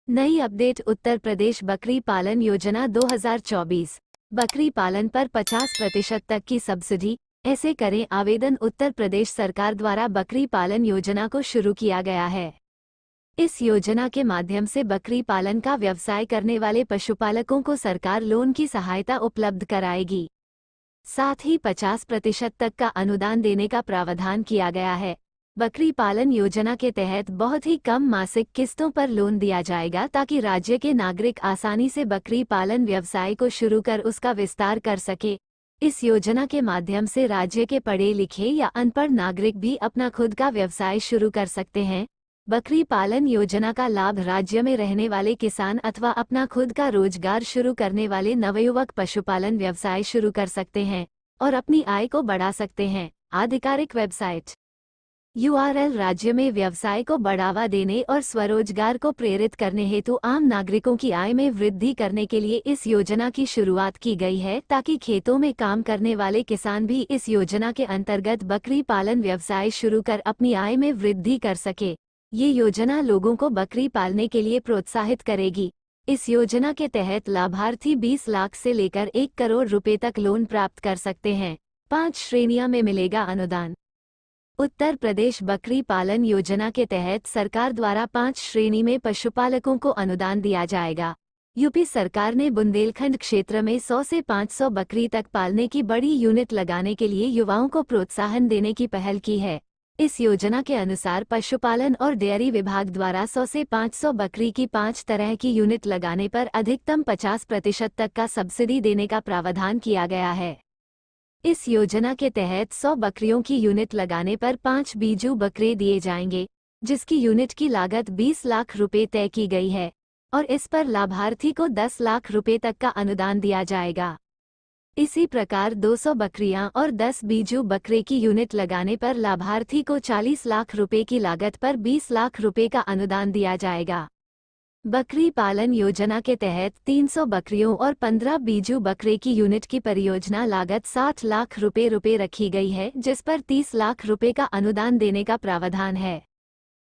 नई अपडेट उत्तर प्रदेश बकरी पालन योजना 2024। बकरी पालन पर 50% तक की सब्सिडी, ऐसे करें आवेदन। उत्तर प्रदेश सरकार द्वारा बकरी पालन योजना को शुरू किया गया है। इस योजना के माध्यम से बकरी पालन का व्यवसाय करने वाले पशुपालकों को सरकार लोन की सहायता उपलब्ध कराएगी। साथ ही 50% तक का अनुदान देने का प्रावधान किया गया है। बकरी पालन योजना के तहत बहुत ही कम मासिक किस्तों पर लोन दिया जाएगा ताकि राज्य के नागरिक आसानी से बकरी पालन व्यवसाय को शुरू कर उसका विस्तार कर सके। इस योजना के माध्यम से राज्य के पढ़े लिखे या अनपढ़ नागरिक भी अपना खुद का व्यवसाय शुरू कर सकते हैं। बकरी पालन योजना का लाभ राज्य में रहने वाले किसान अथवा अपना खुद का रोजगार शुरू करने वाले नवयुवक पशुपालन व्यवसाय शुरू कर सकते हैं और अपनी आय को बढ़ा सकते हैं। आधिकारिक वेबसाइट URL राज्य में व्यवसाय को बढ़ावा देने और स्वरोजगार को प्रेरित करने हेतु आम नागरिकों की आय में वृद्धि करने के लिए इस योजना की शुरुआत की गई है ताकि खेतों में काम करने वाले किसान भी इस योजना के अंतर्गत बकरी पालन व्यवसाय शुरू कर अपनी आय में वृद्धि कर सके। ये योजना लोगों को बकरी पालने के लिए प्रोत्साहित करेगी। इस योजना के तहत लाभार्थी 20 लाख से लेकर 1 करोड़ रुपए तक लोन प्राप्त कर सकते हैं। 5 श्रेणियों में मिलेगा अनुदान। उत्तर प्रदेश बकरी पालन योजना के तहत सरकार द्वारा 5 श्रेणी में पशुपालकों को अनुदान दिया जाएगा। यूपी सरकार ने बुंदेलखंड क्षेत्र में 100 से 500 बकरी तक पालने की बड़ी यूनिट लगाने के लिए युवाओं को प्रोत्साहन देने की पहल की है। इस योजना के अनुसार पशुपालन और डेयरी विभाग द्वारा 100 से 500 बकरी की 5 तरह की यूनिट लगाने पर अधिकतम 50% तक का सब्सिडी देने का प्रावधान किया गया है। इस योजना के तहत 100 बकरियों की यूनिट लगाने पर 5 बीजू बकरे दिए जाएंगे, जिसकी यूनिट की लागत 20 लाख रुपए तय की गई है और इस पर लाभार्थी को 10 लाख रुपए तक का अनुदान दिया जाएगा। इसी प्रकार 200 बकरियां और 10 बीजू बकरे की यूनिट लगाने पर लाभार्थी को 40 लाख रुपए की लागत पर 20 लाख रुपए का अनुदान दिया जाएगा। बकरी पालन योजना के तहत 300 बकरियों और 15 बीजू बकरे की यूनिट की परियोजना लागत 60 लाख रुपए रखी गई है, जिस पर 30 लाख रुपए का अनुदान देने का प्रावधान है।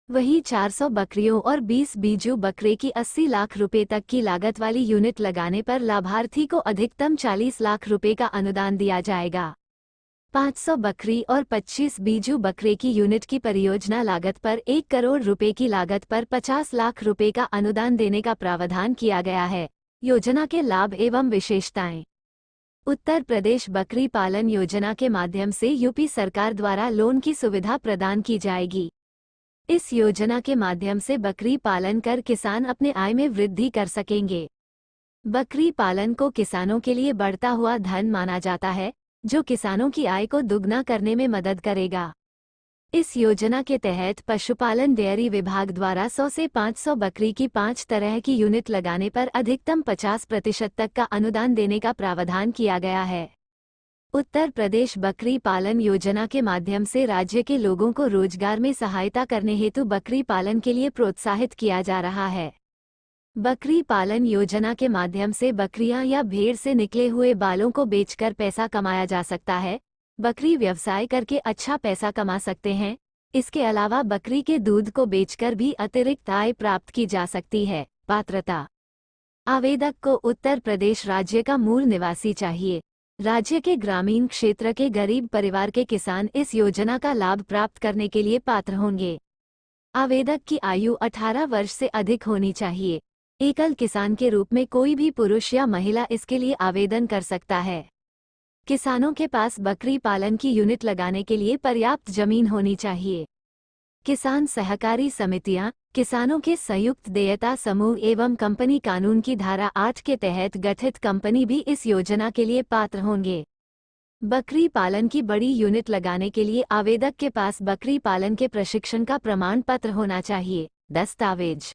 वहीं 400 बकरियों और 20 बीजू बकरे की 80 लाख रुपए तक की लागत वाली यूनिट लगाने पर लाभार्थी को अधिकतम 40 लाख रुपए का अनुदान दिया जाएगा। 500 बकरी और 25 बीजू बकरे की यूनिट की परियोजना लागत पर 1 करोड़ रुपए की लागत पर 50 लाख रुपए का अनुदान देने का प्रावधान किया गया है। योजना के लाभ एवं विशेषताएं। उत्तर प्रदेश बकरी पालन योजना के माध्यम से यूपी सरकार द्वारा लोन की सुविधा प्रदान की जाएगी। इस योजना के माध्यम से बकरी पालन कर किसान अपने आय में वृद्धि कर सकेंगे। बकरी पालन को किसानों के लिए बढ़ता हुआ धन माना जाता है, जो किसानों की आय को दुगना करने में मदद करेगा। इस योजना के तहत पशुपालन डेयरी विभाग द्वारा 100 से 500 बकरी की 5 तरह की यूनिट लगाने पर अधिकतम 50% तक का अनुदान देने का प्रावधान किया गया है। उत्तर प्रदेश बकरी पालन योजना के माध्यम से राज्य के लोगों को रोजगार में सहायता करने हेतु बकरी पालन के लिए प्रोत्साहित किया जा रहा है। बकरी पालन योजना के माध्यम से बकरियां या भेड़ से निकले हुए बालों को बेचकर पैसा कमाया जा सकता है। बकरी व्यवसाय करके अच्छा पैसा कमा सकते हैं। इसके अलावा बकरी के दूध को बेचकर भी अतिरिक्त आय प्राप्त की जा सकती है। पात्रता। आवेदक को उत्तर प्रदेश राज्य का मूल निवासी चाहिए। राज्य के ग्रामीण क्षेत्र के गरीब परिवार के किसान इस योजना का लाभ प्राप्त करने के लिए पात्र होंगे। आवेदक की आयु 18 वर्ष से अधिक होनी चाहिए। एकल किसान के रूप में कोई भी पुरुष या महिला इसके लिए आवेदन कर सकता है। किसानों के पास बकरी पालन की यूनिट लगाने के लिए पर्याप्त जमीन होनी चाहिए। किसान सहकारी समितियां, किसानों के संयुक्त देयता समूह एवं कंपनी कानून की धारा 8 के तहत गठित कंपनी भी इस योजना के लिए पात्र होंगे। बकरी पालन की बड़ी यूनिट लगाने के लिए आवेदक के पास बकरी पालन के प्रशिक्षण का प्रमाण पत्र होना चाहिए। दस्तावेज: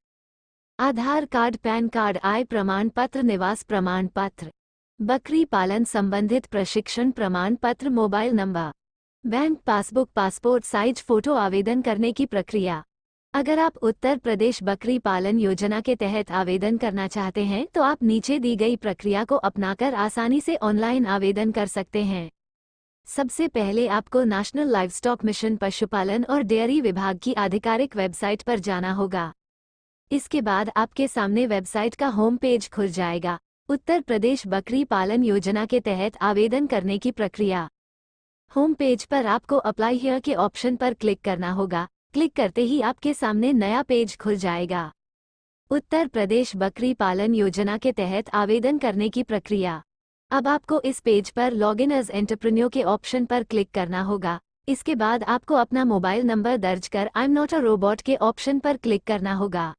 आधार कार्ड, पैन कार्ड, आय प्रमाण पत्र, निवास प्रमाण पत्र, बकरी पालन संबंधित प्रशिक्षण प्रमाण पत्र, mobile number, bank passbook, passport size photo. आवेदन करने की प्रक्रिया: अगर आप उत्तर प्रदेश बकरी पालन योजना के तहत आवेदन करना चाहते हैं तो आप नीचे दी गई प्रक्रिया को अपनाकर आसानी से ऑनलाइन आवेदन कर सकते हैं। सबसे पहले आपको नेशनल लाइवस्टॉक मिशन पशुपालन और डेयरी विभाग की आधिकारिक वेबसाइट पर जाना होगा। इसके बाद आपके सामने वेबसाइट का होम पेज खुल जाएगा। उत्तर प्रदेश बकरी पालन योजना के तहत आवेदन करने की प्रक्रिया। होम पेज पर आपको अप्लाई हियर के ऑप्शन पर क्लिक करना होगा। क्लिक करते ही आपके सामने नया पेज खुल जाएगा। उत्तर प्रदेश बकरी पालन योजना के तहत आवेदन करने की प्रक्रिया। अब आपको इस पेज पर लॉगिन एज एंटरप्रेन्योर के ऑप्शन पर क्लिक करना होगा। इसके बाद आपको अपना मोबाइल नंबर दर्ज कर I am not a robot के ऑप्शन पर क्लिक करना होगा।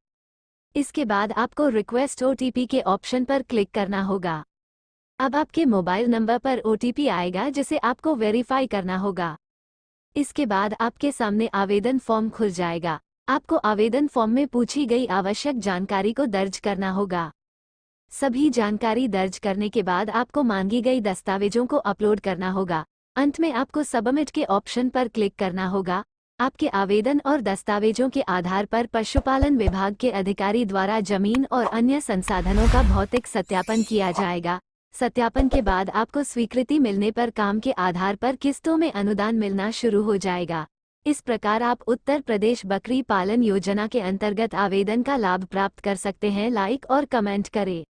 इसके बाद आपको रिक्वेस्ट ओटीपी के ऑप्शन पर क्लिक करना होगा। अब आपके मोबाइल नंबर पर ओटीपी आएगा जिसे आपको वेरीफाई करना होगा। इसके बाद आपके सामने आवेदन फॉर्म खुल जाएगा। आपको आवेदन फॉर्म में पूछी गई आवश्यक जानकारी को दर्ज करना होगा। सभी जानकारी दर्ज करने के बाद आपको मांगी गई दस्तावेजों को अपलोड करना होगा। अंत में आपको सबमिट के ऑप्शन पर क्लिक करना होगा। आपके आवेदन और दस्तावेजों के आधार पर पशुपालन विभाग के अधिकारी द्वारा जमीन और अन्य संसाधनों का भौतिक सत्यापन किया जाएगा। सत्यापन के बाद आपको स्वीकृति मिलने पर काम के आधार पर किस्तों में अनुदान मिलना शुरू हो जाएगा। इस प्रकार आप उत्तर प्रदेश बकरी पालन योजना के अंतर्गत आवेदन का लाभ प्राप्त कर सकते हैं। लाइक और कमेंट करें।